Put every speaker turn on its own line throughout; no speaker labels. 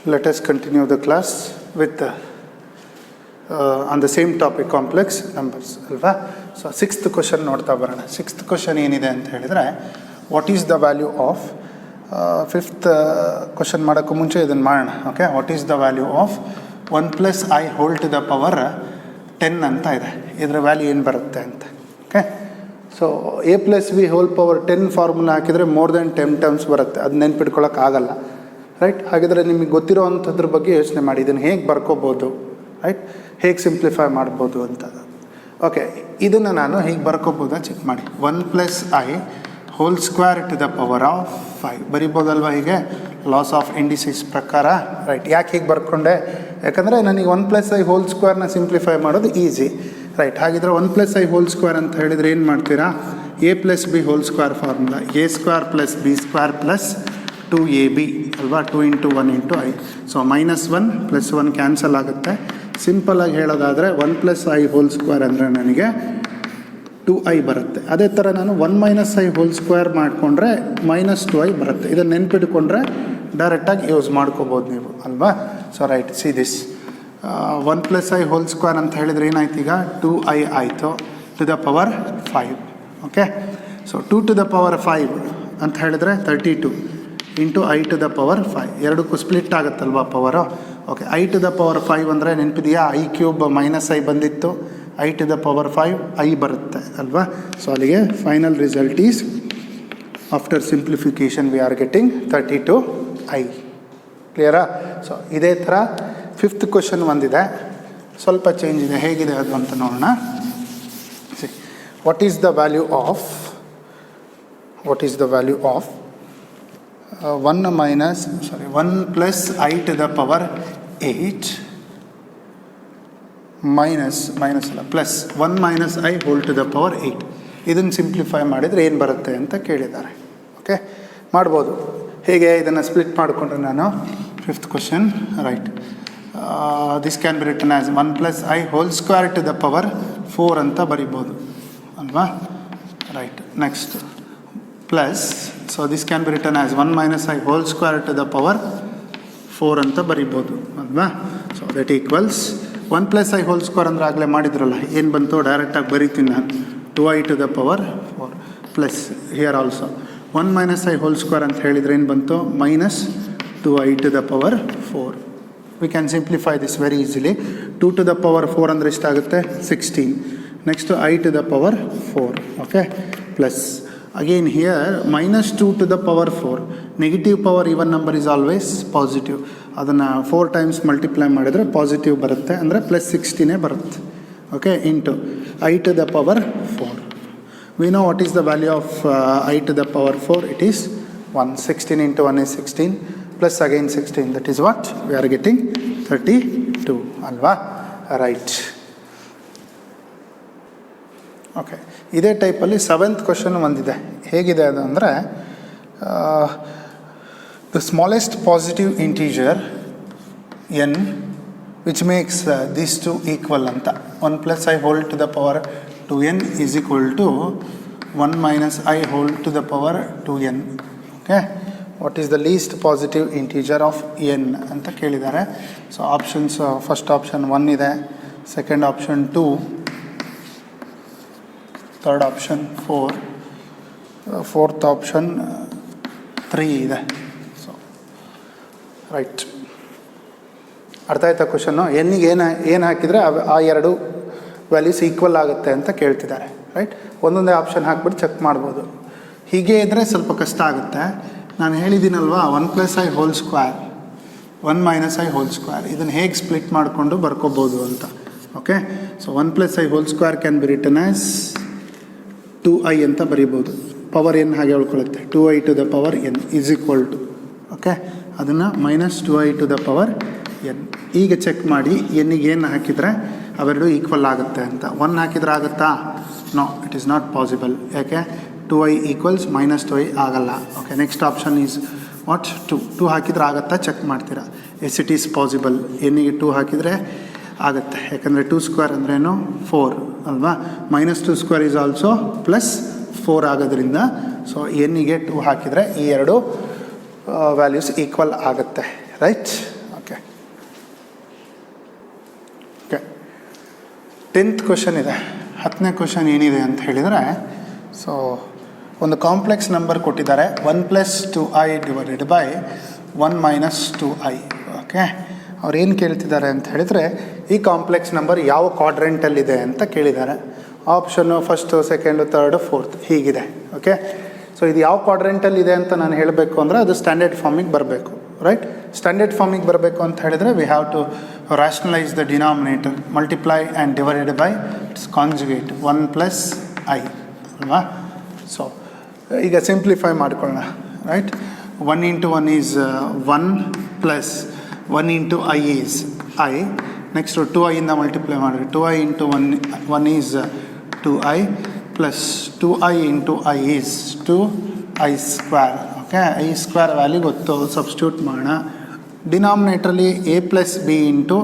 Let us continue the class with on the same topic, complex numbers alva. So sixth question ನೋಡ್ತಾ ಬರೋಣ. Sixth question ಏನಿದೆ ಅಂತ ಹೇಳಿದ್ರೆ, what is the value of fifth question ಮಾಡೋಕ್ಕೂ ಮುಂಚೆ ಇದನ್ನು ಮಾಡೋಣ. Okay, what is the value of 1 plus I whole to the power 10 ಅಂತ ಇದೆ. ಇದರ ವ್ಯಾಲ್ಯೂ ಏನು ಬರುತ್ತೆ ಅಂತ. Okay, so a plus b whole power 10 formula ಹಾಕಿದರೆ ಮೋರ್ ದೆನ್ 10 ಟರ್ಮ್ಸ್ ಬರುತ್ತೆ. ಅದು ನೆನ್ಪಿಟ್ಕೊಳ್ಳೋಕ್ಕಾಗಲ್ಲ, ರೈಟ್. ಹಾಗಿದ್ರೆ ನಿಮಗೆ ಗೊತ್ತಿರೋ ಅಂಥದ್ರ ಬಗ್ಗೆ ಯೋಚನೆ ಮಾಡಿ, ಇದನ್ನು ಹೇಗೆ ಬರ್ಕೋಬೋದು, ರೈಟ್, ಹೇಗೆ ಸಿಂಪ್ಲಿಫೈ ಮಾಡ್ಬೋದು ಅಂತ. ಓಕೆ, ಇದನ್ನು ನಾನು ಹೀಗೆ ಬರ್ಕೋಬೋದಾ ಚೆಕ್ ಮಾಡಿ. 1 plus I whole square to the power of 5 ಬರಿಬೋದಲ್ವ ಹೀಗೆ, ಲಾಸ್ ಆಫ್ ಇಂಡಿಸಿಸ್ ಪ್ರಕಾರ, ರೈಟ್. ಯಾಕೆ ಹೀಗೆ ಬರ್ಕೊಂಡೆ? ಯಾಕಂದರೆ ನನಗೆ 1 plus I whole squareನ ಸಿಂಪ್ಲಿಫೈ ಮಾಡೋದು ಈಸಿ, ರೈಟ್. ಹಾಗಿದ್ರೆ 1 plus I whole square ಅಂತ ಹೇಳಿದರೆ ಏನು ಮಾಡ್ತೀರಾ? a plus b whole square formula, a square plus b square plus 2ab ಅಲ್ವಾ, 2 into 1 into I. So -1 + 1 cancel ಆಗುತ್ತೆ. ಸಿಂಪಲಾಗಿ ಹೇಳೋದಾದರೆ 1 plus I whole square ಅಂದರೆ ನನಗೆ 2i ಬರುತ್ತೆ. ಅದೇ ಥರ ನಾನು 1 minus I whole square ಮಾಡಿಕೊಂಡ್ರೆ -2i ಬರುತ್ತೆ. ಇದನ್ನು ನೆನ್ಪಿಟ್ಕೊಂಡ್ರೆ ಡೈರೆಕ್ಟಾಗಿ ಯೂಸ್ ಮಾಡ್ಕೋಬೋದು ನೀವು ಅಲ್ವಾ. So right, see this 1 plus I whole square ಅಂತ ಹೇಳಿದರೆ ಏನಾಯ್ತು ಈಗ? 2i ಆಯಿತು to the power 5. Okay, so 2 to the power 5 ಅಂತ ಹೇಳಿದ್ರೆ 32 into I to the power 5. ಎರಡಕ್ಕೂ ಸ್ಪ್ಲಿಟ್ ಆಗುತ್ತಲ್ವಾ power. Okay, I to the power 5 ಅಂದರೆ ನೆನಪಿದೆಯಾ? I cube -i ಬಂದಿತ್ತು, I to the power 5 I ಬರುತ್ತೆ ಅಲ್ವಾ. ಸೊ ಅಲ್ಲಿಗೆ final result is, after simplification we are getting 32i. ಕ್ಲಿಯರಾ? ಸೊ ಇದೇ ಥರ ಫಿಫ್ತ್ ಕ್ವಶನ್ ಒಂದಿದೆ, ಸ್ವಲ್ಪ ಚೇಂಜ್ ಇದೆ. ಹೇಗಿದೆ ಅದು ಅಂತ ನೋಡೋಣ. What is the value of 1 plus I to the power 8 plus 1 minus I whole to the power 8. ಇದನ್ನು ಸಿಂಪ್ಲಿಫೈ ಮಾಡಿದರೆ ಏನು ಬರುತ್ತೆ ಅಂತ ಕೇಳಿದ್ದಾರೆ. ಓಕೆ, ಮಾಡ್ಬೋದು. ಹೇಗೆ ಇದನ್ನು ಸ್ಪ್ಲಿಟ್ ಮಾಡಿಕೊಂಡ್ರೆ ನಾನು fifth question, right, this can be return as 1 plus I whole square to the power 4 ಅಂತ ಬರಿಬೋದು ಅಲ್ವಾ, right. Next plus, so this can be return as 1 minus I whole square to the power 4 ಅಂತ ಬರಿಬೋದು ಅಲ್ವಾ. So that equals 1 plus I whole square ಅಂದರೆ ಆಗಲೇ ಮಾಡಿದ್ರಲ್ಲ, ಏನು ಬಂತು ಡೈರೆಕ್ಟಾಗಿ ಬರೀತೀನಿ ನಾನು, 2i to the power 4 plus here also 1 minus I whole square ಅಂತ ಹೇಳಿದರೆ ಏನು ಬಂತು? -2i to the power 4. We can simplify this very easily. 2 to the power 4 ಅಂದರೆ ಎಷ್ಟಾಗುತ್ತೆ? 16. Next I to the power 4. Okay, plus again here -2 to the power 4. Negative power even number is always positive. ಅದನ್ನು 4 times multiply ಮಾಡಿದರೆ positive ಬರುತ್ತೆ, ಅಂದರೆ +16 ಬರುತ್ತೆ. Okay, into I to the power 4. We know what is the value of I to the power 4. It is 1. 16 into 1 is 16 plus again 16. That is what we are getting 32 ಅಲ್ವಾ, right. Okay, ಇದೇ ಟೈಪಲ್ಲಿ seventh question ಒಂದಿದೆ. ಹೇಗಿದೆ ಅದು ಅಂದರೆ, the smallest positive integer n which makes these two equal ಅಂತ. 1 plus I whole to the power 2n is equal to 1 minus I whole to the power 2n. Okay, what is the least positive integer of n ಅಂತ ಕೇಳಿದ್ದಾರೆ. So options, first option 1 ಇದೆ, second option 2, third option 4, fourth option 3 ಇದೆ. So right, ಅರ್ಥ ಆಯ್ತಾ question? ಎನ್ನಿಗೆ ಏನು ಹಾಕಿದರೆ ಆ ಎರಡು ವ್ಯಾಲ್ಯೂಸ್ ಈಕ್ವಲ್ ಆಗುತ್ತೆ ಅಂತ ಕೇಳ್ತಿದ್ದಾರೆ, ರೈಟ್. ಒಂದೊಂದೇ ಆಪ್ಷನ್ ಹಾಕ್ಬಿಟ್ಟು ಚೆಕ್ ಮಾಡ್ಬೋದು. ಹೀಗೆ ಇದ್ದರೆ ಸ್ವಲ್ಪ ಕಷ್ಟ ಆಗುತ್ತೆ. ನಾನು ಹೇಳಿದ್ದೀನಲ್ವಾ, 1 plus I whole square 1 minus I whole square, ಇದನ್ನು ಹೇಗೆ ಸ್ಪ್ಲಿಟ್ ಮಾಡಿಕೊಂಡು ಬರ್ಕೋಬೋದು ಅಂತ. Okay, so 1 plus I whole square can be return as 2i ಅಂತ ಬರೀಬೋದು. ಪವರ್ n ಹಾಗೆ ಉಳ್ಕೊಳ್ಳುತ್ತೆ, 2i to the power n is equal to. Okay, ಅದನ್ನು -2i to the power n. ಈಗ check ಮಾಡಿ ಎನ್ನಿಗೆ ಏನು ಹಾಕಿದರೆ ಅವೆರಡು ಈಕ್ವಲ್ ಆಗುತ್ತೆ ಅಂತ. 1 ಹಾಕಿದರೆ ಆಗುತ್ತಾ? No, it is not possible. ಯಾಕೆ? 2i ಈಕ್ವಲ್ಸ್ -2i ಆಗಲ್ಲ. Okay, next option is what? 2 ಹಾಕಿದರೆ ಆಗುತ್ತಾ ಚೆಕ್ ಮಾಡ್ತೀರಾ. Yes, it is possible. ಎನ್ನಿಗೆ 2 ಹಾಕಿದರೆ ಆಗುತ್ತೆ, ಯಾಕಂದರೆ 2 ಸ್ಕ್ವೇರ್ ಅಂದ್ರೇನು 4 ಅಲ್ವಾ. -2 ಸ್ಕ್ವೇರ್ ಈಸ್ ಆಲ್ಸೋ +4 ಆಗೋದ್ರಿಂದ, ಸೊ ಎನ್ನಿಗೆ 2 ಹಾಕಿದರೆ ಈ ಎರಡು ವ್ಯಾಲ್ಯೂಸ್ ಈಕ್ವಲ್ ಆಗುತ್ತೆ, ರೈಟ್. 10th ಕ್ವಶನ್ ಇದೆ. 10ನೇ ಕ್ವಶನ್ ಏನಿದೆ ಅಂತ ಹೇಳಿದರೆ, ಸೊ ಒಂದು ಕಾಂಪ್ಲೆಕ್ಸ್ ನಂಬರ್ ಕೊಟ್ಟಿದ್ದಾರೆ 1 + 2i divided by 1 - 2i. Okay, ಅವ್ರು ಏನು ಕೇಳ್ತಿದ್ದಾರೆ ಅಂತ ಹೇಳಿದರೆ, ಈ ಕಾಂಪ್ಲೆಕ್ಸ್ ನಂಬರ್ ಯಾವ ಕ್ವಾಡ್ರೆಂಟಲ್ಲಿದೆ ಅಂತ ಕೇಳಿದ್ದಾರೆ. Option first, second, third, fourth ಹೀಗಿದೆ. ಓಕೆ, ಸೊ ಇದು ಯಾವ ಕ್ವಾಡ್ರೆಂಟಲ್ಲಿದೆ ಅಂತ ನಾನು ಹೇಳಬೇಕು ಅಂದರೆ ಅದು ಸ್ಟ್ಯಾಂಡರ್ಡ್ ಫಾರ್ಮಿಗೆ ಬರಬೇಕು. ರೈಟ್, ಸ್ಟ್ಯಾಂಡರ್ಡ್ ಫಾರ್ಮಿಗೆ ಬರಬೇಕು ಅಂತ ಹೇಳಿದರೆ we have to rationalize the denominator, multiply and divided by its conjugate 1 + i ಅಲ್ವಾ. ಸೊ ಈಗ ಸಿಂಪ್ಲಿಫೈ ಮಾಡ್ಕೊಳ್ಳೋಣ. Right, 1 × 1 is 1 + 1 × i is i. Next 2i ಇಂದ ಮಲ್ಟಿಪ್ಲೈ ಮಾಡಿರಿ. 2i × 1 is 2i plus 2i × i is 2i square. Okay, i square value ಗೊತ್ತು, substitute ಮಾಡೋಣ. ಡಿನಾಮಿನೇಟ್ರಲ್ಲಿ a + b ×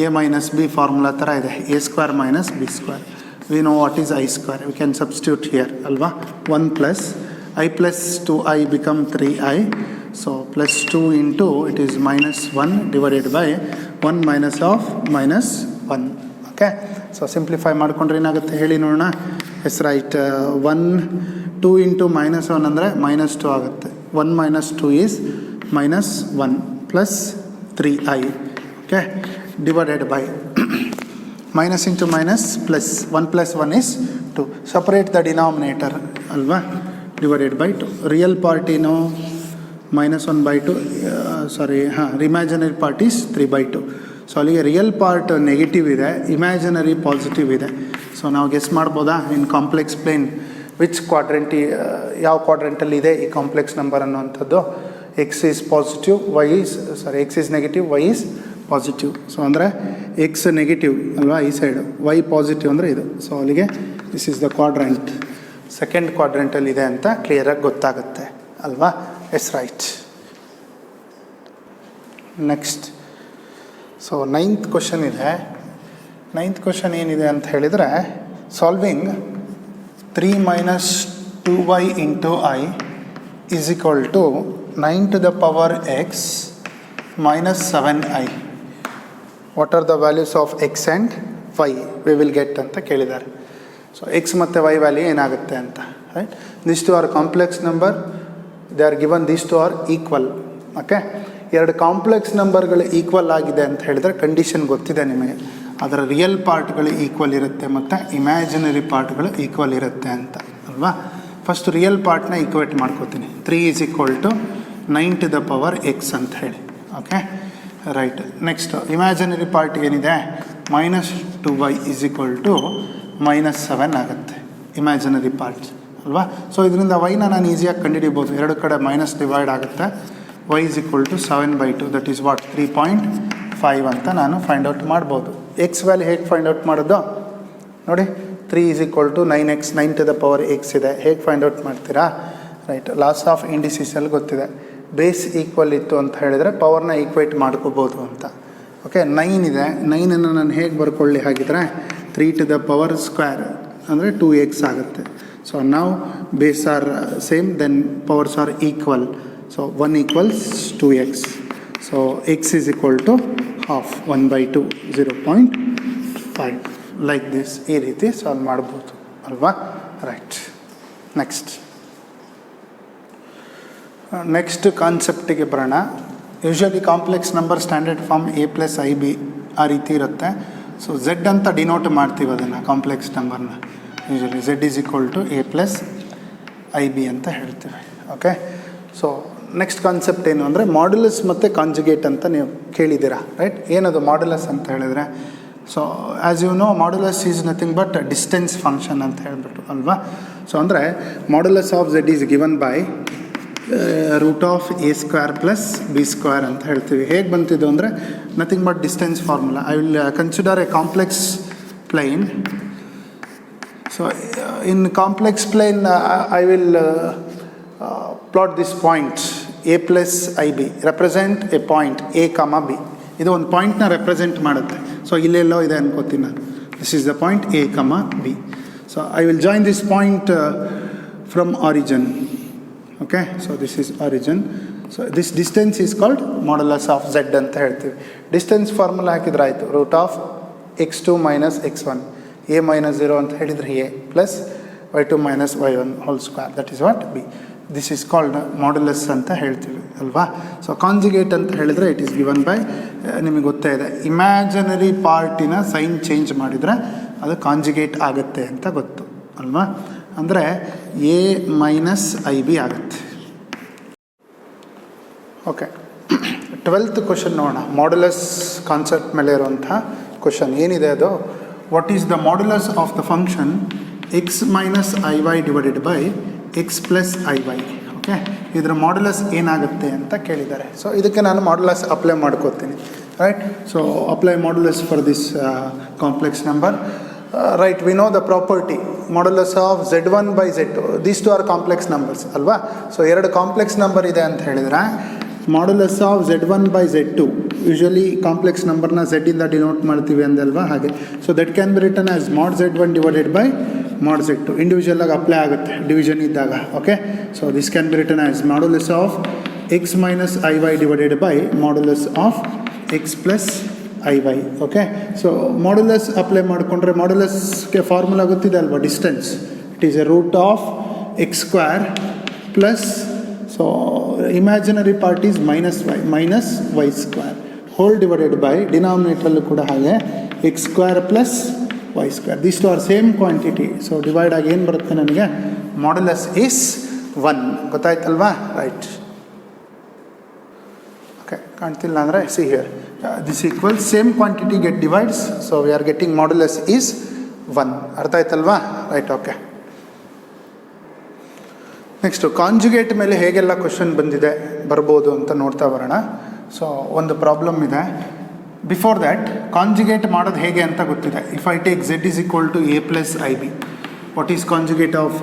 a - b formula ಥರ ಇದೆ, a² - b². We know what is i square, we can substitute here ಅಲ್ವಾ. 1 + i + 2i become 3i. So +2 × it is -1 divided by 1 - -1. Okay, so simplify ಮಾಡ್ಕೊಂಡ್ರೆ ಏನಾಗುತ್ತೆ ಹೇಳಿ ನೋಡೋಣ. S right, 2 × -1 ಅಂದರೆ -2 ಆಗುತ್ತೆ. 1 - 2 is -1 plus 3i. Okay, divided by minus into minus plus 1 + 1 is 2. Separate the denominator alva, divided by 2. Real part no -1/2, imaginary part is 3/2. So ಅಲ್ಲಿಗೆ real part negative ಇದೆ, imaginary positive ಇದೆ. So ನಾವು guess ಮಾಡ್ಬೋದಾ in complex plane which quadrant, ಯಾವ ಕ್ವಾಡ್ರೆಂಟಲ್ಲಿ ಇದೆ ಈ complex number ಅನ್ನುವಂಥದ್ದು. x is positive, x is negative, y is positive. So ಅಂದರೆ x ನೆಗೆಟಿವ್ ಅಲ್ವಾ ಈ ಸೈಡ್, y ಪಾಸಿಟಿವ್ ಅಂದರೆ ಇದು. ಸೊ ಅಲ್ಲಿಗೆ this is the quadrant, second ಕ್ವಾಡ್ರೆಂಟಲ್ಲಿ ಇದೆ ಅಂತ ಕ್ಲಿಯರಾಗಿ ಗೊತ್ತಾಗುತ್ತೆ ಅಲ್ವಾ. Yes right. Next, so 9th question ಇದೆ. 9th ಕ್ವಶನ್ ಏನಿದೆ ಅಂತ ಹೇಳಿದರೆ, solving 3 - 2y × i is equal to 9 to the power x minus 7i. What are the values of x and y we will get ಅಂತ ಕೇಳಿದ್ದಾರೆ. So x ಮತ್ತು y value ಏನಾಗುತ್ತೆ ಅಂತ. Right, these two are complex number, they are given, these two are equal. Okay, ಎರಡು complex ನಂಬರ್ಗಳು equal ಆಗಿದೆ ಅಂತ ಹೇಳಿದರೆ condition ಗೊತ್ತಿದೆ ನಿಮಗೆ. ಅದರ ರಿಯಲ್ ಪಾರ್ಟ್ಗಳು ಈಕ್ವಲ್ ಇರುತ್ತೆ ಮತ್ತು ಇಮ್ಯಾಜಿನರಿ ಪಾರ್ಟ್ಗಳು ಈಕ್ವಲ್ ಇರುತ್ತೆ ಅಂತ ಅಲ್ವಾ. ಫಸ್ಟ್ ರಿಯಲ್ ಪಾರ್ಟ್ನ ಈಕ್ವೇಟ್ ಮಾಡ್ಕೋತೀನಿ. 3 = 9 to the power x ಅಂತ ಹೇಳಿ. Okay, right. Next imaginary part ಏನಿದೆ, -2y = -7 ಆಗುತ್ತೆ ಇಮ್ಯಾಜಿನರಿ ಪಾರ್ಟ್ ಅಲ್ವಾ. ಸೊ ಇದರಿಂದ ವೈನ ನಾನು ಈಸಿಯಾಗಿ ಕಂಡುಹಿಡಿಬೋದು. ಎರಡು ಕಡೆ ಮೈನಸ್ ಡಿವೈಡ್ ಆಗುತ್ತೆ. y = 7/2, ದಟ್ ಈಸ್ ವಾಟ್ 3.5 ಅಂತ ನಾನು ಫೈಂಡ್ ಔಟ್ ಮಾಡ್ಬೋದು. ಎಕ್ಸ್ ವ್ಯಾಲ್ಯೂ ಹೇಗೆ ಫೈಂಡ್ ಔಟ್ ಮಾಡೋದು ನೋಡಿ. 3 = 9x, 9 to the power x ಇದೆ. ಹೇಗೆ ಫೈಂಡ್ ಔಟ್ ಮಾಡ್ತೀರಾ? ರೈಟ್, ಲಾಸ್ ಆಫ್ ಇಂಡಿಸಿಸಲ್ಲಿ ಗೊತ್ತಿದೆ. ಬೇಸ್ ಈಕ್ವಲ್ ಇತ್ತು ಅಂತ ಹೇಳಿದರೆ ಪವರ್ನ ಈಕ್ವೇಟ್ ಮಾಡ್ಕೋಬೋದು ಅಂತ. ಓಕೆ, 9 ಇದೆ. 9ಅನ್ನು ನಾನು ಹೇಗೆ ಬರ್ಕೊಳ್ಳಿ ಹಾಗಿದ್ರೆ 3 to the power square ಅಂದರೆ 2x ಆಗುತ್ತೆ. ಸೊ ನಾವು base are same, then powers are equal. So 1 = 2x. So x is equal to half, 1/2, 0.5. Like this, ಈ ರೀತಿ ಸಾಲ್ವ್ ಮಾಡ್ಬೋದು ಅಲ್ವಾ. ರೈಟ್. ನೆಕ್ಸ್ಟ್ ಕಾನ್ಸೆಪ್ಟಿಗೆ ಬರೋಣ. Usually complex number standard form a + ib ಆ ರೀತಿ ಇರುತ್ತೆ. ಸೊ z ಅಂತ ಡಿನೋಟ್ ಮಾಡ್ತೀವಿ ಅದನ್ನು ಕಾಂಪ್ಲೆಕ್ಸ್ ನಂಬರ್ನ. Usually z is equal to a + ib ಅಂತ ಹೇಳ್ತೀವಿ. ಓಕೆ, ಸೊ ನೆಕ್ಸ್ಟ್ ಕಾನ್ಸೆಪ್ಟ್ ಏನು ಅಂದರೆ ಮಾಡ್ಯುಲಸ್ ಮತ್ತು ಕಾಂಜುಗೇಟ್ ಅಂತ ನೀವು ಕೇಳಿದ್ದೀರಾ. ರೈಟ್, ಏನದು ಮಾಡ್ಯುಲಸ್ ಅಂತ ಹೇಳಿದರೆ, so as you know modulus is nothing but distance function ಅಂತ ಹೇಳ್ಬಿಟ್ಟು ಅಲ್ವಾ. ಸೊ ಅಂದರೆ modulus of z is given by √a² + b² ಅಂತ ಹೇಳ್ತೀವಿ. ಹೇಗೆ ಬಂತಿದ್ದು ಅಂದರೆ nothing but distance formula. I will consider a complex plane. So in complex plane I will plot this point a + ib, represent a point a, b. ಇದು ಒಂದು ಪಾಯಿಂಟ್ನ represent ಮಾಡುತ್ತೆ. So ಇಲ್ಲೆಲ್ಲೋ ಇದೆ ಅನ್ಕೋತೀನಿ ನಾನು. This is the point a, b. So I will join this point from origin. Okay, so this is origin. So this distance is called modulus of z ಅಂತ ಹೇಳ್ತೀವಿ. Distance formula ಹಾಕಿದ್ರೆ ಆಯಿತು, x2 minus x1 a minus 0 ಅಂತ ಹೇಳಿದರೆ a plus y2 minus y1 whole square that is what b. This is called modulus ಅಂತ ಹೇಳ್ತೀವಿ ಅಲ್ವಾ. So conjugate ಅಂತ ಹೇಳಿದರೆ ಇಟ್ ಈಸ್ ಗಿವನ್ ಬೈ, ನಿಮಗೆ ಗೊತ್ತೇ ಇದೆ, ಇಮ್ಯಾಜಿನರಿ ಪಾರ್ಟಿನ ಸೈನ್ ಚೇಂಜ್ ಮಾಡಿದರೆ ಅದು ಕಾಂಜುಗೇಟ್ ಆಗುತ್ತೆ ಅಂತ ಗೊತ್ತು ಅಲ್ವಾ. ಅಂದರೆ a ಮೈನಸ್ IB ಆಗುತ್ತೆ. ಓಕೆ, 12th ಕ್ವಶನ್ ನೋಡೋಣ. ಮಾಡ್ಯುಲಸ್ ಕಾನ್ಸೆಪ್ಟ್ ಮೇಲೆ ಇರುವಂಥ ಕ್ವಶನ್ ಏನಿದೆ ಅದು, what is the modulus of the function x minus IY divided by x plus IY. Okay, ಇದರ ಮಾಡ್ಯುಲಸ್ ಏನಾಗುತ್ತೆ ಅಂತ ಕೇಳಿದ್ದಾರೆ. ಸೊ ಇದಕ್ಕೆ ನಾನು ಮಾಡ್ಯುಲಸ್ ಅಪ್ಲೈ ಮಾಡ್ಕೋತೀನಿ, right. So apply modulus for this complex number. Right, we know the property modulus of Z1 by Z2. These two are complex numbers ಅಲ್ವಾ. So ಎರಡು ಕಾಂಪ್ಲೆಕ್ಸ್ ನಂಬರ್ ಇದೆ ಅಂತ ಹೇಳಿದರೆ modulus of Z1 by Z2, usually complex ನಂಬರ್ನ Z ಇಂದ denote ಮಾಡ್ತೀವಿ ಅಂದಲ್ವಾ, ಹಾಗೆ. So that can be written as mod Z1 divided by mod Z2. ಇಂಡಿವಿಜುವಲಾಗಿ ಅಪ್ಲೈ ಆಗುತ್ತೆ ಡಿವಿಷನ್ ಇದ್ದಾಗ. Okay, so this can be written as modulus of x minus IY divided by modulus of x plus IY. Okay, so modulus apply ಮಾಡಿಕೊಂಡ್ರೆ ಮಾಡ್ಯುಲಸ್ಗೆ formula ಗೊತ್ತಿದೆ ಅಲ್ವಾ, distance. It is a root of x square plus, so imaginary part is minus y square whole divided by, ಡಿನಾಮಿನೇಟ್ರಲ್ಲೂ ಕೂಡ ಹಾಗೆ x square plus y square. This two are same quantity. So divide ಆಗಿ ಏನು ಬರುತ್ತೆ ನನಗೆ, modulus is 1. ಗೊತ್ತಾಯ್ತಲ್ವಾ, right. Okay, ಕಾಣ್ತಿಲ್ಲ ಅಂದರೆ see here, this equal same quantity get divides. So we are getting modulus is 1. ಅರ್ಥ ಆಯ್ತಲ್ವಾ, ರೈಟ್. ಓಕೆ, ನೆಕ್ಸ್ಟು ಕಾಂಜುಗೇಟ್ ಮೇಲೆ ಹೇಗೆಲ್ಲ ಕ್ವಶನ್ ಬರ್ಬೋದು ಅಂತ ನೋಡ್ತಾ ಬರೋಣ. ಸೊ ಒಂದು ಪ್ರಾಬ್ಲಮ್ ಇದೆ. ಬಿಫೋರ್ ದ್ಯಾಟ್, ಕಾಂಜುಗೇಟ್ ಮಾಡೋದು ಹೇಗೆ ಅಂತ ಗೊತ್ತಿದೆ. If I take Z is equal to a plus IB, what is conjugate of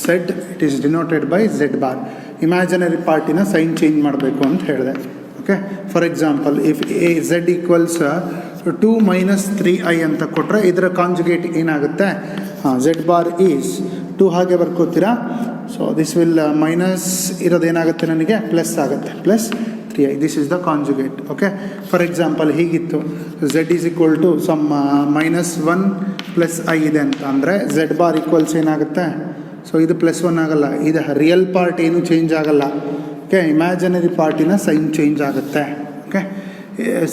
Z? It is denoted by Z bar. Imaginary ಪಾರ್ಟಿನ ಸೈನ್ ಚೇಂಜ್ ಮಾಡಬೇಕು ಅಂತ ಹೇಳಿದೆ. Okay, for example if Z equals 2 minus 3i ಅಂತ ಕೊಟ್ಟರೆ ಇದರ conjugate ಏನಾಗುತ್ತೆ, Z bar is 2 ಹಾಗೆ ಬರ್ಕೋತೀರಾ. ಸೊ ದಿಸ್ ವಿಲ್ ಮೈನಸ್ ಇರೋದೇನಾಗುತ್ತೆ ನನಗೆ ಪ್ಲಸ್ ಆಗುತ್ತೆ, plus 3i. This is the conjugate. Okay, for example ಹೀಗಿತ್ತು, Z is equal to some minus 1 plus i ಇದೆ ಅಂತ ಅಂದರೆ Z ಬಾರ್ ಈಕ್ವಲ್ಸ್ ಏನಾಗುತ್ತೆ, ಸೊ ಇದು ಪ್ಲಸ್ 1 ಆಗಲ್ಲ, ಇದು ರಿಯಲ್ ಪಾರ್ಟ್ ಏನು ಚೇಂಜ್ ಆಗಲ್ಲ. ಓಕೆ, ಇಮ್ಯಾಜಿನರಿ ಪಾರ್ಟಿನ ಸೈನ್ ಚೇಂಜ್ ಆಗುತ್ತೆ. Okay,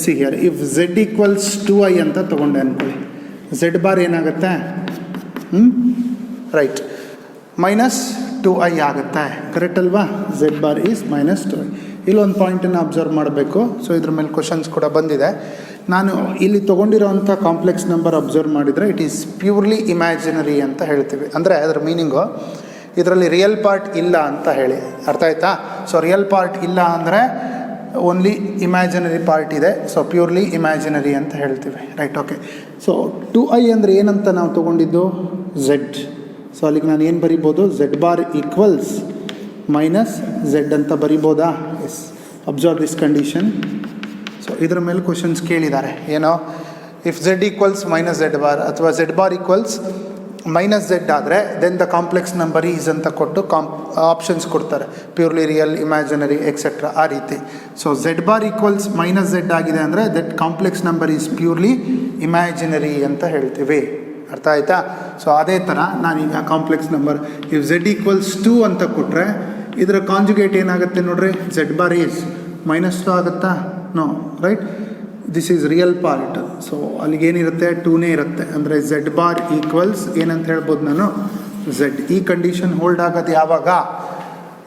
see here, if Z equals 2i ಅಂತ ತೊಗೊಂಡೆ ಅಂದ್ಕೊಳ್ಳಿ, Z ಬಾರ್ ಏನಾಗುತ್ತೆ, ರೈಟ್, ಮೈನಸ್ 2i ಆಗುತ್ತೆ. ಕರೆಕ್ಟ್ ಅಲ್ವಾ, Z bar is minus 2i. ಇಲ್ಲೊಂದು ಪಾಯಿಂಟನ್ನು ಅಬ್ಸರ್ವ್ ಮಾಡಬೇಕು. ಸೊ ಇದ್ರ ಮೇಲೆ ಕ್ವಶನ್ಸ್ ಕೂಡ ಬಂದಿದೆ. ನಾನು ಇಲ್ಲಿ ತೊಗೊಂಡಿರೋವಂಥ ಕಾಂಪ್ಲೆಕ್ಸ್ ನಂಬರ್ ಅಬ್ಸರ್ವ್ ಮಾಡಿದರೆ ಇಟ್ ಈಸ್ ಪ್ಯೂರ್ಲಿ ಇಮ್ಯಾಜಿನರಿ ಅಂತ ಹೇಳ್ತೀವಿ. ಅಂದರೆ ಅದರ ಮೀನಿಂಗು ಇದರಲ್ಲಿ ರಿಯಲ್ ಪಾರ್ಟ್ ಇಲ್ಲ ಅಂತ ಹೇಳಿ, ಅರ್ಥ ಆಯ್ತಾ. ಸೊ ರಿಯಲ್ ಪಾರ್ಟ್ ಇಲ್ಲ ಅಂದರೆ ಓನ್ಲಿ ಇಮ್ಯಾಜಿನರಿ ಪಾರ್ಟ್ ಇದೆ. ಸೊ ಪ್ಯೂರ್ಲಿ ಇಮ್ಯಾಜಿನರಿ ಅಂತ ಹೇಳ್ತೀವಿ, ರೈಟ್. ಓಕೆ, ಸೊ 2i ಅಂದರೆ ಏನಂತ ನಾವು ತೊಗೊಂಡಿದ್ದು, Z. ಸೊ ಅಲ್ಲಿಗೆ ನಾನು ಏನು ಬರಿಬೋದು, Z bar equals minus Z ಅಂತ ಬರಿಬೋದಾ. Yes, observe this condition. So ಇದರ ಮೇಲೆ ಕ್ವಶನ್ಸ್ ಕೇಳಿದ್ದಾರೆ. ಏನೋ, if Z equals minus Z bar ಅಥವಾ Z bar equals minus Z ಆದರೆ then the complex number is ಅಂತ ಕೊಟ್ಟು ಆಪ್ಷನ್ಸ್ ಕೊಡ್ತಾರೆ, ಪ್ಯೂರ್ಲಿ ರಿಯಲ್, ಇಮ್ಯಾಜಿನರಿ ಎಕ್ಸೆಟ್ರಾ, ಆ ರೀತಿ. So Z bar equals minus Z ಆಗಿದೆ ಅಂದರೆ that complex number is purely imaginary ಅಂತ ಹೇಳ್ತೀವಿ. ಅರ್ಥ ಆಯ್ತಾ. ಸೊ ಅದೇ ಥರ ನಾನೀಗ complex number if Z equals 2 ಅಂತ ಕೊಟ್ಟರೆ ಇದರ ಕಾಂಜುಗೇಟ್ ಏನಾಗುತ್ತೆ ನೋಡ್ರಿ, Z ಬಾರ್ ಈಸ್ ಮೈನಸ್ 2 ಆಗುತ್ತಾ, no, right. This is real part. So ಅಲ್ಲಿಗೇನಿರುತ್ತೆ, 2ನೇ ಇರುತ್ತೆ. ಅಂದರೆ Z ಬಾರ್ ಈಕ್ವಲ್ಸ್ ಏನಂತ ಹೇಳ್ಬೋದು ನಾನು, Z. ಈ ಕಂಡೀಷನ್ ಹೋಲ್ಡ್ ಆಗೋದು ಯಾವಾಗ,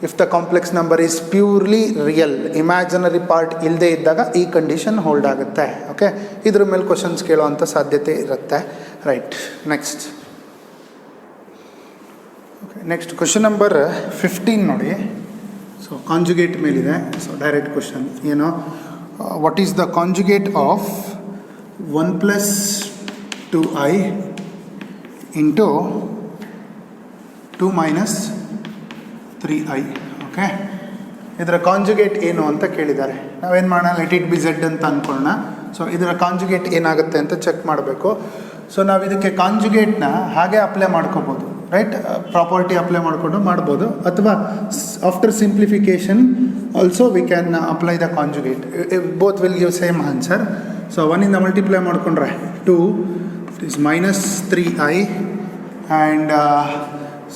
if the complex number is purely real, imaginary part ಇಲ್ಲದೆ ಇದ್ದಾಗ ಈ ಕಂಡೀಷನ್ ಹೋಲ್ಡ್ ಆಗುತ್ತೆ. ಓಕೆ, ಇದ್ರ ಮೇಲೆ ಕ್ವಶನ್ಸ್ ಕೇಳೋವಂಥ ಸಾಧ್ಯತೆ ಇರುತ್ತೆ, right. Next next question number 15 ನೋಡಿ. ಸೊ ಕಾಂಜುಗೇಟ್ ಮೇಲಿದೆ. ಸೊ ಡೈರೆಕ್ಟ್ ಕ್ವಶನ್ ಏನು, what is the conjugate of 1 plus 2i into 2 minus 3i. Okay, ಇದರ ಕಾಂಜುಗೇಟ್ ಏನು ಅಂತ ಕೇಳಿದ್ದಾರೆ. ನಾವೇನು ಮಾಡೋಣ, ಲೆಟ್ ಇಟ್ ಬಿ Z ಅಂತ ಅಂದ್ಕೊಳ್ಳೋಣ. ಸೊ ಇದರ ಕಾಂಜುಗೇಟ್ ಏನಾಗುತ್ತೆ ಅಂತ ಚೆಕ್ ಮಾಡಬೇಕು. ಸೊ ನಾವು ಇದಕ್ಕೆ ಕಾಂಜುಗೇಟ್ನ ಹಾಗೆ ಅಪ್ಲೈ ಮಾಡ್ಕೋಬೋದು, ರೈಟ್. ಪ್ರಾಪರ್ಟಿ ಅಪ್ಲೈ ಮಾಡಿಕೊಂಡು ಮಾಡ್ಬೋದು, ಅಥವಾ after simplification also we can apply the conjugate. Both will give same answer. So 1ಇಂದ ಮಲ್ಟಿಪ್ಲೈ ಮಾಡಿಕೊಂಡ್ರೆ 2 is minus 3i and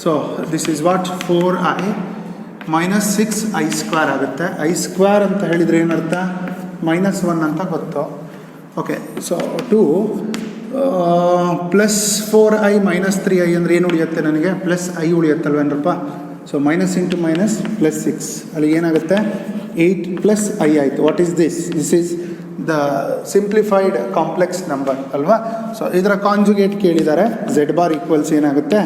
so this is what 4i minus 6i square ಆಗುತ್ತೆ. I square ಅಂತ ಹೇಳಿದರೆ ಏನರ್ಥ -1 ಅಂತ ಗೊತ್ತು. Okay, so 2 plus 4i minus 3i ಅಂದರೆ ಏನು ಉಳಿಯುತ್ತೆ ನನಗೆ? ಪ್ಲಸ್ ಐ ಉಳಿಯುತ್ತಲ್ವೇನಪ್ಪ. So minus into minus plus 6 ಅಲ್ಲಿ ಏನಾಗುತ್ತೆ 8 ಪ್ಲಸ್ ಐ ಆಯಿತು. What is this? This is the simplified complex number ಅಲ್ವಾ. ಸೊ ಇದರ ಕಾಂಜುಗೇಟ್ ಕೇಳಿದ್ದಾರೆ. ಝೆಡ್ ಬಾರ್ ಈಕ್ವಲ್ಸ್ ಏನಾಗುತ್ತೆ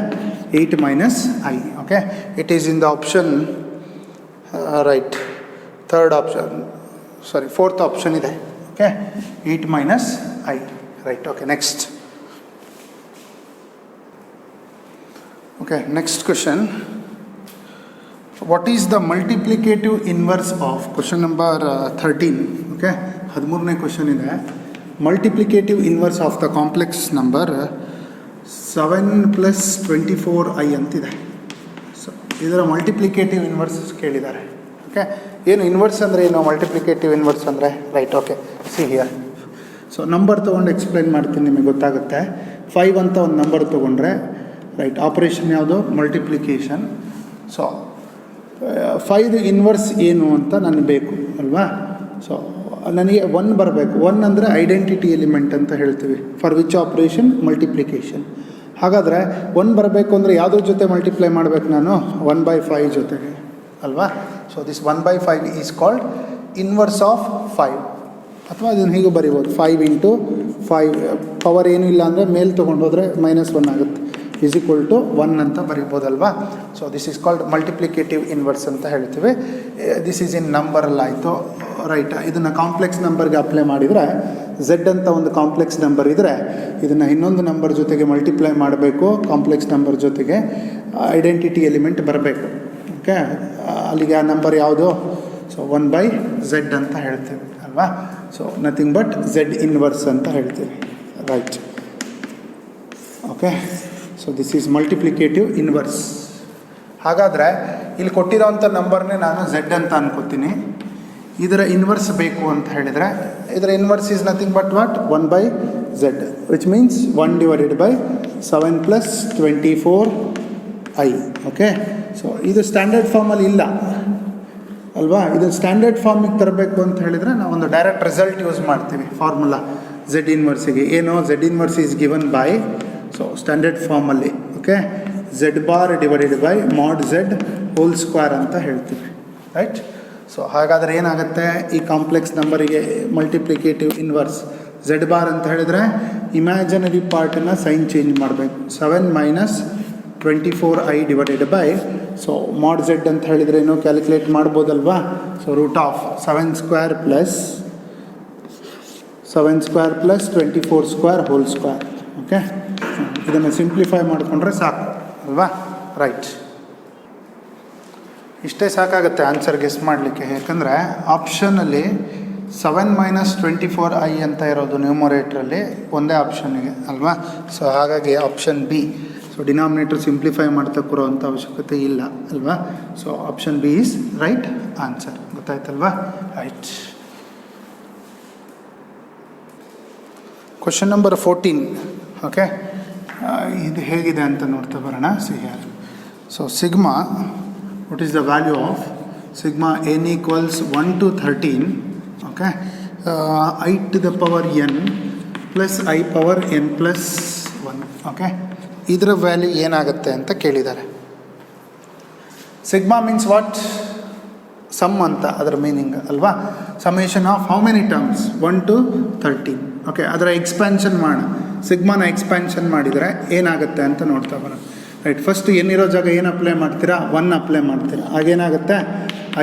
8 minus I. Okay, it is in the option right, third option, sorry fourth option ಇದೆ. Okay, 8 minus I, right. Okay, next. Okay, next question. What is the multiplicative inverse of? Question number 13. Okay, 13ನೇ question ಇದೆ. Multiplicative inverse of the complex number 7 plus 24i ಅಂತಿದೆ. So ಇದರ multiplicative inverse ಕೇಳಿದ್ದಾರೆ. Okay, ಏನು inverse ಅಂದರೆ ಏನು, multiplicative inverse ಅಂದರೆ? Right. Okay, see here. So number ತೊಗೊಂಡು explain ಮಾಡ್ತೀನಿ, ನಿಮಗೆ ಗೊತ್ತಾಗುತ್ತೆ. 5 ಅಂತ ಒಂದು ನಂಬರ್ ತೊಗೊಂಡ್ರೆ ರೈಟ್, ಆಪ್ರೇಷನ್ ಯಾವುದು? ಮಲ್ಟಿಪ್ಲಿಕೇಶನ್. ಸೊ 5 ಇನ್ವರ್ಸ್ ಏನು ಅಂತ ನನಗೆ ಬೇಕು ಅಲ್ವಾ. ಸೊ ನನಗೆ 1 ಬರಬೇಕು. 1 ಅಂದರೆ ಐಡೆಂಟಿಟಿ ಎಲಿಮೆಂಟ್ ಅಂತ ಹೇಳ್ತೀವಿ, ಫಾರ್ ವಿಚ್ ಆಪ್ರೇಷನ್? ಮಲ್ಟಿಪ್ಲಿಕೇಶನ್. ಹಾಗಾದರೆ 1 ಬರಬೇಕು ಅಂದರೆ ಯಾವುದ್ರ ಜೊತೆ ಮಲ್ಟಿಪ್ಲೈ ಮಾಡಬೇಕು ನಾನು? 1/5 ಜೊತೆಗೆ ಅಲ್ವಾ. So this 1/5 is called inverse of 5. ಅಥವಾ ಅದನ್ನು ಹೀಗೂ ಬರಿಬೋದು, 5 ಇಂಟು 5 ಪವರ್ ಏನೂ ಇಲ್ಲ ಅಂದರೆ ಮೇಲೆ ತೊಗೊಂಡು ಹೋದರೆ -1 ಆಗುತ್ತೆ, ಈಸ್ ಈಕ್ವಲ್ ಟು 1 ಅಂತ ಬರಿಬೋದಲ್ವಾ. So this is called multiplicative inverse ಅಂತ ಹೇಳ್ತೀವಿ. ದಿಸ್ ಈಸ್ ಇನ್ ನಂಬರಲ್ಲಾಯಿತು, ರೈಟ್. ಇದನ್ನು ಕಾಂಪ್ಲೆಕ್ಸ್ ನಂಬರ್ಗೆ ಅಪ್ಲೈ ಮಾಡಿದರೆ ಝೆಡ್ ಅಂತ ಒಂದು ಕಾಂಪ್ಲೆಕ್ಸ್ ನಂಬರ್ ಇದ್ದರೆ ಇದನ್ನು ಇನ್ನೊಂದು ನಂಬರ್ ಜೊತೆಗೆ ಮಲ್ಟಿಪ್ಲೈ ಮಾಡಬೇಕು, ಕಾಂಪ್ಲೆಕ್ಸ್ ನಂಬರ್ ಜೊತೆಗೆ ಐಡೆಂಟಿಟಿ ಎಲಿಮೆಂಟ್ ಬರಬೇಕು. ಓಕೆ, ಅಲ್ಲಿಗೆ ಆ ನಂಬರ್ ಯಾವುದು? ಸೊ 1/z ಅಂತ ಹೇಳ್ತೀವಿ ಅಲ್ವಾ. So nothing but Z inverse ಅಂತ ಹೇಳ್ತೀವಿ, right. Okay, so this is multiplicative inverse. ಹಾಗಾದರೆ ಇಲ್ಲಿ ಕೊಟ್ಟಿರೋವಂಥ ನಂಬರ್ನೇ ನಾನು ಝೆಡ್ ಅಂತ ಅನ್ಕೋತೀನಿ. ಇದರ ಇನ್ವರ್ಸ್ ಬೇಕು ಅಂತ ಹೇಳಿದರೆ ಇದರ inverse is nothing but what? 1/z, which means 1/7 plus 24i. Okay, so ಇದು ಸ್ಟ್ಯಾಂಡರ್ಡ್ ಫಾರ್ಮಲ್ಲಿ ಇಲ್ಲ ಅಲ್ವಾ. ಇದು ಸ್ಟ್ಯಾಂಡರ್ಡ್ ಫಾರ್ಮಿಗೆ ತರಬೇಕು ಅಂತ ಹೇಳಿದರೆ ನಾವು ಒಂದು ಡೈರೆಕ್ಟ್ ರಿಸಲ್ಟ್ ಯೂಸ್ ಮಾಡ್ತೀವಿ, ಫಾರ್ಮುಲಾ ಝೆಡ್ ಇನ್ವರ್ಸಿಗೆ. ಏನು? Z inverse is given by, so standard ಫಾರ್ಮಲ್ಲಿ okay, Z bar divided by mod Z whole square ಅಂತ ಹೇಳ್ತೀವಿ, ರೈಟ್. ಸೊ ಹಾಗಾದರೆ ಏನಾಗುತ್ತೆ, ಈ ಕಾಂಪ್ಲೆಕ್ಸ್ ನಂಬರಿಗೆ ಮಲ್ಟಿಪ್ಲಿಕೇಟಿವ್ ಇನ್ವರ್ಸ್ ಝೆಡ್ ಬಾರ್ ಅಂತ ಹೇಳಿದರೆ ಇಮ್ಯಾಜಿನರಿ ಪಾರ್ಟನ್ನು ಸೈನ್ ಚೇಂಜ್ ಮಾಡಬೇಕು. 7 minus 24i divided by, so mod Z ಅಂತ ಹೇಳಿದರೆ ಏನೋ ಕ್ಯಾಲ್ಕುಲೇಟ್ ಮಾಡ್ಬೋದಲ್ವಾ. So root of 7 square plus 24 square whole square. Okay, ಇದನ್ನು ಸಿಂಪ್ಲಿಫೈ ಮಾಡಿಕೊಂಡ್ರೆ ಸಾಕು ಅಲ್ವಾ, ರೈಟ್. ಇಷ್ಟೇ ಸಾಕಾಗುತ್ತೆ ಆನ್ಸರ್ ಗೆಸ್ ಮಾಡಲಿಕ್ಕೆ. ಯಾಕಂದರೆ ಆಪ್ಷನಲ್ಲಿ 7 ಮೈನಸ್ 24i ಅಂತ ಇರೋದು ನ್ಯೂಮರೇಟ್ರಲ್ಲಿ ಒಂದೇ ಆಪ್ಷನ್ನಿಗೆ ಅಲ್ವಾ. ಸೊ ಹಾಗಾಗಿ option B. So denominator simplify ಮಾಡ್ತಾ ಕೊರೋವಂಥ ಅವಶ್ಯಕತೆ ಇಲ್ಲ ಅಲ್ವಾ. So option B is right answer. ಗೊತ್ತಾಯ್ತಲ್ವಾ, ರೈಟ್. Question number 14. ಓಕೆ, ಇದು ಹೇಗಿದೆ ಅಂತ ನೋಡ್ತಾ ಬರೋಣ. See here. So sigma, what is the value of sigma n equals 1 to 13, okay, I to the power n plus I power n plus 1, okay. ಇದರ value ಏನಾಗುತ್ತೆ ಅಂತ ಕೇಳಿದ್ದಾರೆ. Sigma means what? ಸಮ್ ಅಂತ ಅದರ ಮೀನಿಂಗ್ ಅಲ್ವಾ. Summation of how many terms? 1 to 13. Okay, ಅದರ expansion ಮಾಡೋಣ. ಸಿಗ್ಮಾನ expansion ಮಾಡಿದರೆ ಏನಾಗುತ್ತೆ ಅಂತ ನೋಡ್ತಾ ಬರೋಣ, ರೈಟ್. ಫಸ್ಟ್ ಏನಿರೋ ಜಾಗ ಏನು ಅಪ್ಲೈ ಮಾಡ್ತೀರಾ? 1 ಅಪ್ಲೈ ಮಾಡ್ತೀರಾ. ಆಗೇನಾಗುತ್ತೆ?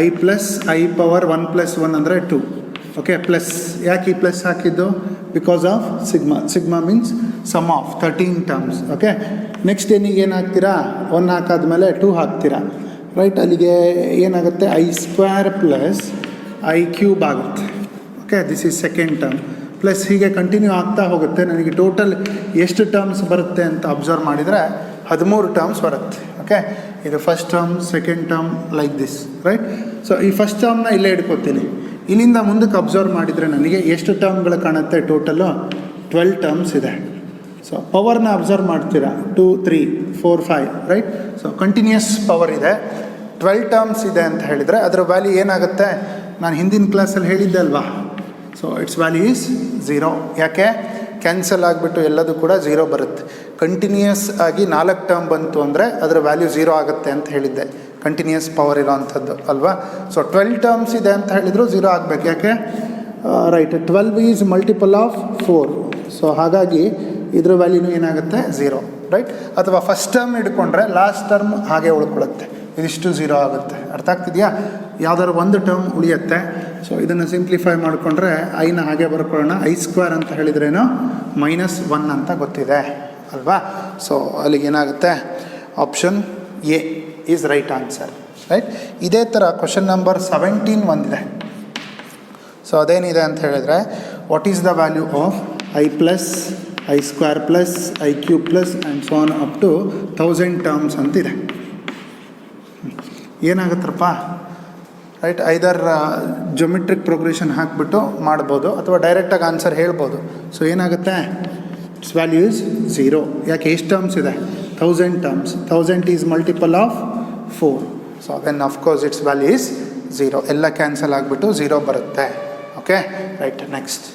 I plus I power 1 plus 1 ಅಂದರೆ 2. Okay, plus. ಯಾಕೆ ಈ ಪ್ಲಸ್ ಹಾಕಿದ್ದು? Because of sigma. Sigma means sum of 13 terms. Okay, next ಏನಿಗೆ ಏನು ಹಾಕ್ತೀರಾ? 1 ಹಾಕಾದ್ಮೇಲೆ 2 ಹಾಕ್ತೀರಾ, ರೈಟ್. ಅಲ್ಲಿಗೆ ಏನಾಗುತ್ತೆ? I square plus I cube ಆಗುತ್ತೆ. Okay, this is second term. Plus ಹೀಗೆ ಕಂಟಿನ್ಯೂ ಆಗ್ತಾ ಹೋಗುತ್ತೆ. ನನಗೆ ಟೋಟಲ್ ಎಷ್ಟು ಟರ್ಮ್ಸ್ ಬರುತ್ತೆ ಅಂತ ಅಬ್ಸರ್ವ್ ಮಾಡಿದರೆ 13 ಟರ್ಮ್ಸ್ ಬರುತ್ತೆ. ಓಕೆ, ಇದು first term, second term, like this, right. So ಈ ಫಸ್ಟ್ ಟರ್ಮ್ನ ಇಲ್ಲೇ ಇಟ್ಕೋತೀನಿ. ಇಲ್ಲಿಂದ ಮುಂದಕ್ಕೆ ಅಬ್ಸರ್ವ್ ಮಾಡಿದರೆ ನನಗೆ ಎಷ್ಟು ಟರ್ಮ್ಗಳು ಕಾಣುತ್ತೆ? ಟೋಟಲು 12 ಟರ್ಮ್ಸ್ ಇದೆ. ಸೊ ಪವರ್ನ ಅಬ್ಸರ್ವ್ ಮಾಡ್ತೀರಾ, 2 3 4 5 ರೈಟ್. ಸೊ ಕಂಟಿನ್ಯೂಸ್ ಪವರ್ ಇದೆ, 12 ಟರ್ಮ್ಸ್ ಇದೆ ಅಂತ ಹೇಳಿದರೆ ಅದರ ವ್ಯಾಲ್ಯೂ ಏನಾಗುತ್ತೆ? ನಾನು ಹಿಂದಿನ ಕ್ಲಾಸಲ್ಲಿ ಹೇಳಿದ್ದೆ ಅಲ್ವಾ? So it's value is 0. ಯಾಕೆ? ಕ್ಯಾನ್ಸಲ್ ಆಗಿಬಿಟ್ಟು ಎಲ್ಲದೂ ಕೂಡ 0 ಬರುತ್ತೆ. ಕಂಟಿನ್ಯೂಯಸ್ ಆಗಿ 4 ಟರ್ಮ್ ಬಂತು ಅಂದರೆ ಅದರ ವ್ಯಾಲ್ಯೂ 0 ಆಗುತ್ತೆ ಅಂತ ಹೇಳಿದ್ದೆ, ಕಂಟಿನ್ಯೂಸ್ ಪವರ್ ಇರೋ ಅಂಥದ್ದು ಅಲ್ವಾ? ಸೊ 12 ಟರ್ಮ್ಸ್ ಇದೆ ಅಂತ ಹೇಳಿದ್ರು 0 ಆಗಬೇಕು. ಯಾಕೆ? Right, 12 is multiple of 4. So ಹಾಗಾಗಿ ಇದ್ರ ವ್ಯಾಲ್ಯೂನು ಏನಾಗುತ್ತೆ? 0 ರೈಟ್. ಅಥವಾ ಫಸ್ಟ್ ಟರ್ಮ್ ಹಿಡ್ಕೊಂಡ್ರೆ ಲಾಸ್ಟ್ ಟರ್ಮ್ ಹಾಗೆ ಉಳ್ಕೊಳ್ಳುತ್ತೆ, ಇದಿಷ್ಟು 0 ಆಗುತ್ತೆ. ಅರ್ಥ ಆಗ್ತಿದೆಯಾ? ಯಾವ್ದಾದ್ರು ಒಂದು ಟರ್ಮ್ ಉಳಿಯುತ್ತೆ. ಸೊ ಇದನ್ನು ಸಿಂಪ್ಲಿಫೈ ಮಾಡಿಕೊಂಡ್ರೆ ಐನ ಹಾಗೆ ಬರ್ಕೊಳ್ಳೋಣ. I² ಅಂತ ಹೇಳಿದ್ರೇನು -1 ಅಂತ ಗೊತ್ತಿದೆ ಅಲ್ವಾ? ಸೊ ಅಲ್ಲಿಗೆ ಏನಾಗುತ್ತೆ? Option A is right answer right. ಇದೇ ಥರ ಕ್ವಶನ್ ನಂಬರ್ 17 ಒಂದಿದೆ. ಸೊ ಅದೇನಿದೆ ಅಂತ ಹೇಳಿದ್ರೆ, what is the value of I+, I² + I³ and so on up to 1000 terms ಅಂತಿದೆ. ಏನಾಗುತ್ತಪ್ಪ? ರೈಟ್, ಐದರ್ ಜೊಮೆಟ್ರಿಕ್ ಪ್ರೋಗ್ರೆಷನ್ ಹಾಕಿಬಿಟ್ಟು ಮಾಡ್ಬೋದು ಅಥವಾ ಡೈರೆಕ್ಟಾಗಿ ಆನ್ಸರ್ ಹೇಳ್ಬೋದು. ಸೊ ಏನಾಗುತ್ತೆ? Its value is 0. ಯಾಕೆ? ಎಷ್ಟು ಟರ್ಮ್ಸ್ ಇದೆ? 1000 terms. 1000 is multiple of 4. So then of course its value is 0. ಎಲ್ಲ ಕ್ಯಾನ್ಸಲ್ ಆಗಿಬಿಟ್ಟು 0 ಬರುತ್ತೆ. Okay right. ನೆಕ್ಸ್ಟ್